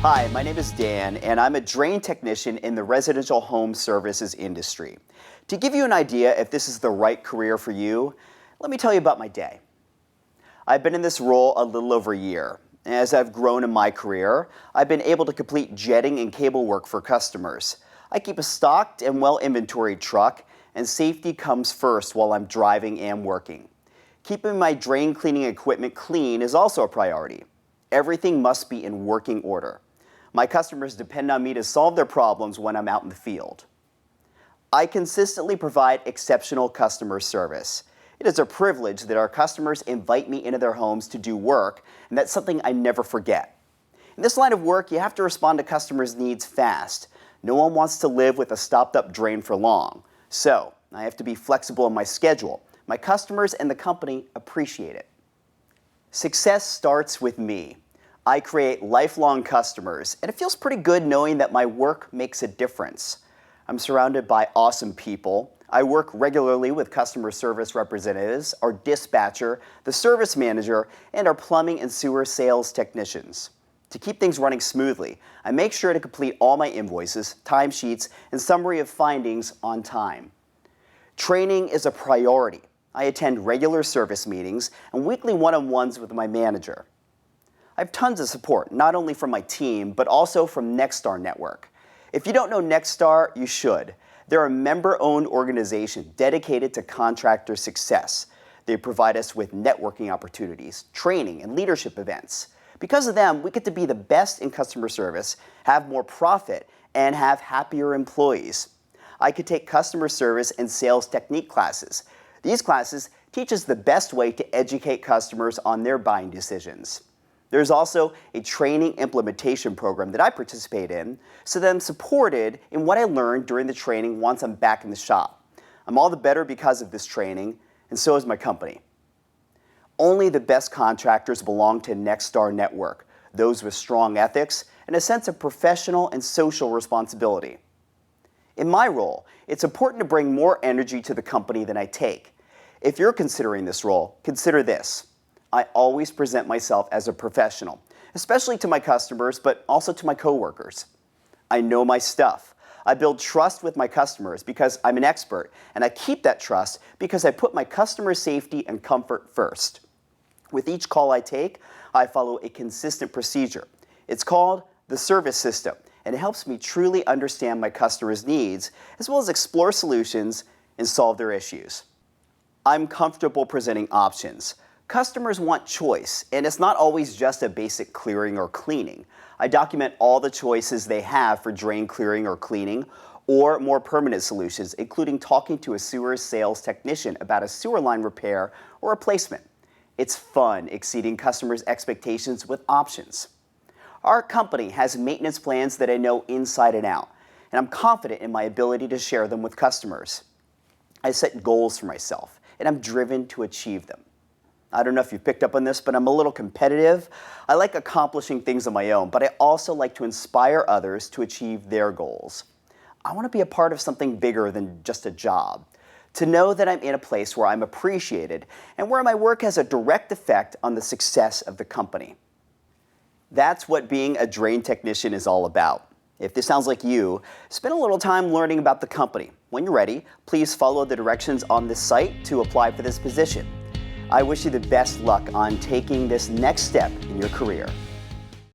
Hi, my name is Dan, and I'm a drain technician in the residential home services industry. To give you an idea if this is the right career for you, let me tell you about my day. I've been in this role a little over a year. As I've grown in my career, I've been able to complete jetting and cable work for customers. I keep a stocked and well-inventoried truck, and safety comes first while I'm driving and working. Keeping my drain cleaning equipment clean is also a priority. Everything must be in working order. My customers depend on me to solve their problems when I'm out in the field. I consistently provide exceptional customer service. It is a privilege that our customers invite me into their homes to do work, and that's something I never forget. In this line of work, you have to respond to customers' needs fast. No one wants to live with a stopped-up drain for long, so I have to be flexible in my schedule. My customers and the company appreciate it. Success starts with me. I create lifelong customers, and it feels pretty good knowing that my work makes a difference. I'm surrounded by awesome people. I work regularly with customer service representatives, our dispatcher, the service manager, and our plumbing and sewer sales technicians. To keep things running smoothly, I make sure to complete all my invoices, timesheets, and summary of findings on time. Training is a priority. I attend regular service meetings and weekly one-on-ones with my manager. I have tons of support, not only from my team, but also from Nexstar Network. If you don't know Nexstar, you should. They're a member-owned organization dedicated to contractor success. They provide us with networking opportunities, training, and leadership events. Because of them, we get to be the best in customer service, have more profit, and have happier employees. I could take customer service and sales technique classes. These classes teach us the best way to educate customers on their buying decisions. There's also a training implementation program that I participate in, so that I'm supported in what I learned during the training once I'm back in the shop. I'm all the better because of this training, and so is my company. Only the best contractors belong to Nexstar Network, those with strong ethics and a sense of professional and social responsibility. In my role, it's important to bring more energy to the company than I take. If you're considering this role, consider this. I always present myself as a professional, especially to my customers, but also to my coworkers. I know my stuff. I build trust with my customers because I'm an expert, and I keep that trust because I put my customer safety and comfort first. With each call I take, I follow a consistent procedure. It's called the service system, and it helps me truly understand my customers' needs, as well as explore solutions and solve their issues. I'm comfortable presenting options. Customers want choice, and it's not always just a basic clearing or cleaning. I document all the choices they have for drain clearing or cleaning, or more permanent solutions, including talking to a sewer sales technician about a sewer line repair or replacement. It's fun exceeding customers' expectations with options. Our company has maintenance plans that I know inside and out, and I'm confident in my ability to share them with customers. I set goals for myself, and I'm driven to achieve them. I don't know if you picked up on this, but I'm a little competitive. I like accomplishing things on my own, but I also like to inspire others to achieve their goals. I want to be a part of something bigger than just a job. To know that I'm in a place where I'm appreciated and where my work has a direct effect on the success of the company. That's what being a drain technician is all about. If this sounds like you, spend a little time learning about the company. When you're ready, please follow the directions on this site to apply for this position. I wish you the best luck on taking this next step in your career.